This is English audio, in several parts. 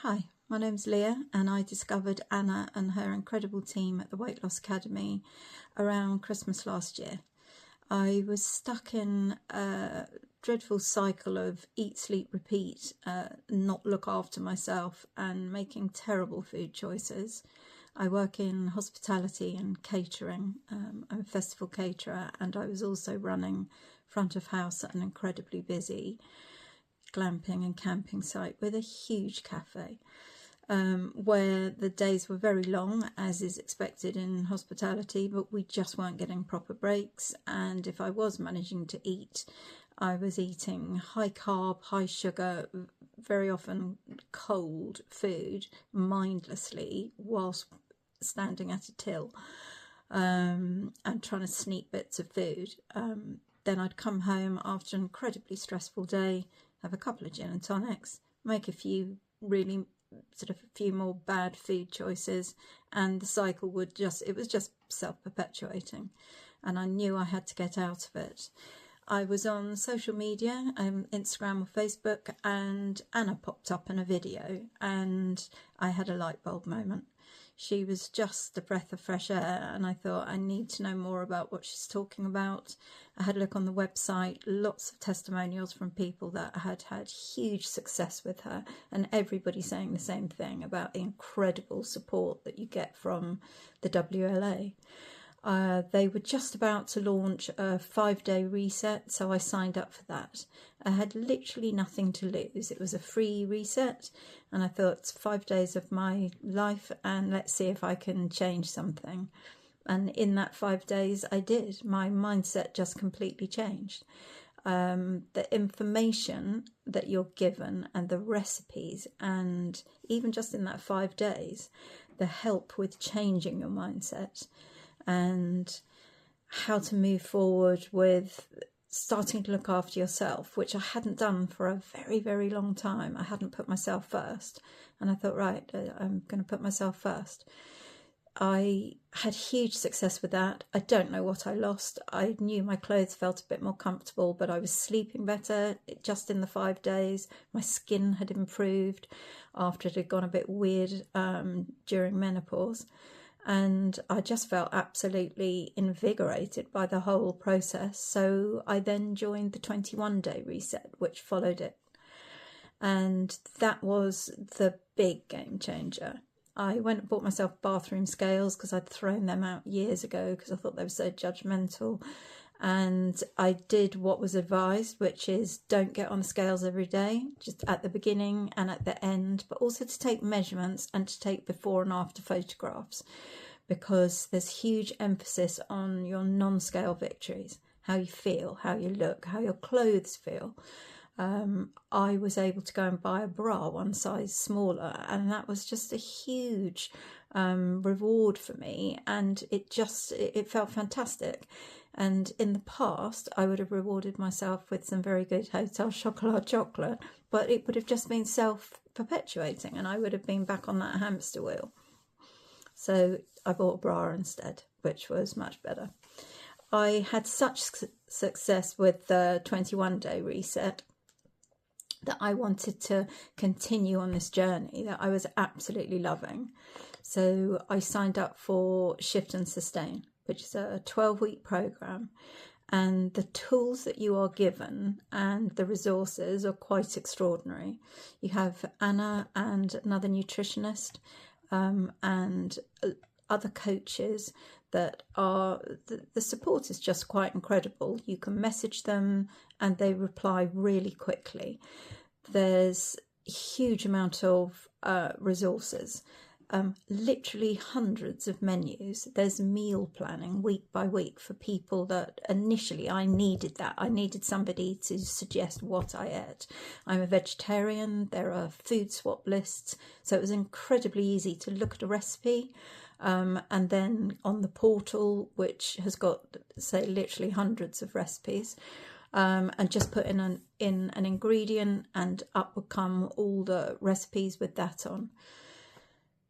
Hi, my name's Leah and I discovered Anna and her incredible team at the Weight Loss Academy around Christmas last year. I was stuck in a dreadful cycle of eat, sleep, repeat, not look after myself and making terrible food choices. I work in hospitality and catering. I'm a festival caterer, and I was also running front of house at an incredibly busy glamping and camping site with a huge cafe, where the days were very long, as is expected in hospitality, but we just weren't getting proper breaks. And if I was managing to eat, I was eating high carb, high sugar, very often cold food mindlessly whilst standing at a till, and trying to sneak bits of food. Then I'd come home after an incredibly stressful day, have a couple of gin and tonics, make a few more bad food choices, and the cycle would it was just self-perpetuating, and I knew I had to get out of it. I was on social media, Instagram or Facebook, and Anna popped up in a video, and I had a light bulb moment. She was just a breath of fresh air, and I thought, I need to know more about what she's talking about. I had a look on the website, lots of testimonials from people that had had huge success with her, and everybody saying the same thing about the incredible support that you get from the WLA. They were just about to launch a 5-day reset, so I signed up for that. I had literally nothing to lose. It was a free reset, and I thought, it's 5 days of my life, and let's see if I can change something. And in that 5 days, I did. My mindset just completely changed. The information that you're given and the recipes, and even just in that 5 days, the help with changing your mindset and how to move forward with starting to look after yourself, which I hadn't done for a very, very long time. I hadn't put myself first, and I thought, right, I'm going to put myself first. I had huge success with that. I don't know what I lost. I knew my clothes felt a bit more comfortable, but I was sleeping better just in the 5 days. My skin had improved after it had gone a bit weird during menopause. And I just felt absolutely invigorated by the whole process. So I then joined the 21-day reset, which followed it. And that was the big game changer. I went and bought myself bathroom scales because I'd thrown them out years ago because I thought they were so judgmental. And I did what was advised, which is don't get on the scales every day, just at the beginning and at the end, but also to take measurements and to take before and after photographs, because there's huge emphasis on your non-scale victories, how you feel, how you look, how your clothes feel. I was able to go and buy a bra one size smaller, and that was just a huge reward for me, and it felt fantastic. And in the past, I would have rewarded myself with some very good Hotel chocolate, but it would have just been self-perpetuating, and I would have been back on that hamster wheel. So I bought a bra instead, which was much better. I had such success with the 21-day reset that I wanted to continue on this journey that I was absolutely loving. So I signed up for Shift and Sustain, which is a 12-week program. And the tools that you are given and the resources are quite extraordinary. You have Anna and another nutritionist and other coaches that are, the support is just quite incredible. You can message them and they reply really quickly. There's a huge amount of resources, literally hundreds of menus. There's meal planning week by week for people that initially I needed that. I needed somebody to suggest what I ate. I'm a vegetarian. There are food swap lists. So it was incredibly easy to look at a recipe. And then on the portal, which has got, say, literally hundreds of recipes, and just put in an ingredient, and up would come all the recipes with that on.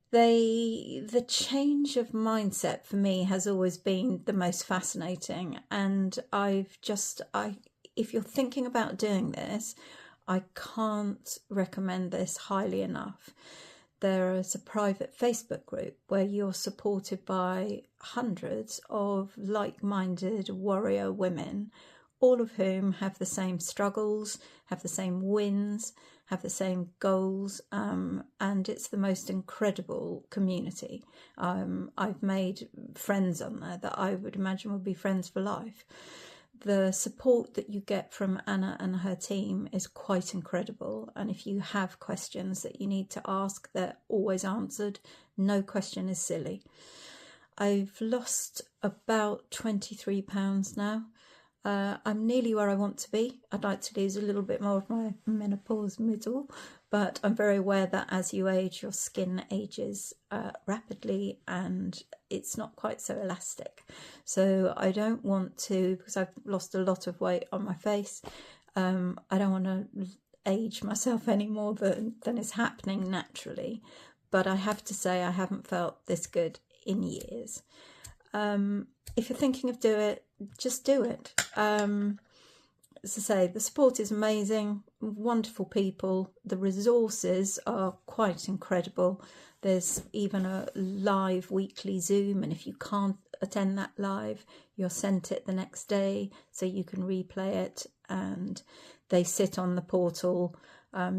The change of mindset for me has always been the most fascinating, and if you're thinking about doing this, I can't recommend this highly enough. There is a private Facebook group where you're supported by hundreds of like-minded warrior women, all of whom have the same struggles, have the same wins, have the same goals, and it's the most incredible community. I've made friends on there that I would imagine would be friends for life. The support that you get from Anna and her team is quite incredible, and if you have questions that you need to ask, they're always answered. No question is silly. I've lost about £23 now. I'm nearly where I want to be. I'd like to lose a little bit more of my menopause middle, but I'm very aware that as you age, your skin ages rapidly and it's not quite so elastic. So I don't want to, because I've lost a lot of weight on my face, I don't want to age myself any more than is happening naturally. But I have to say I haven't felt this good in years. If you're thinking of doing it, just do it. As I say, the support is amazing, wonderful people. The resources are quite incredible. There's even a live weekly Zoom, and if you can't attend that live, you're sent it the next day so you can replay it, and they sit on the portal,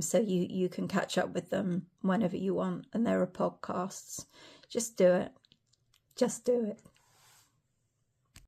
so you can catch up with them whenever you want, and there are podcasts. Just do it. Just do it.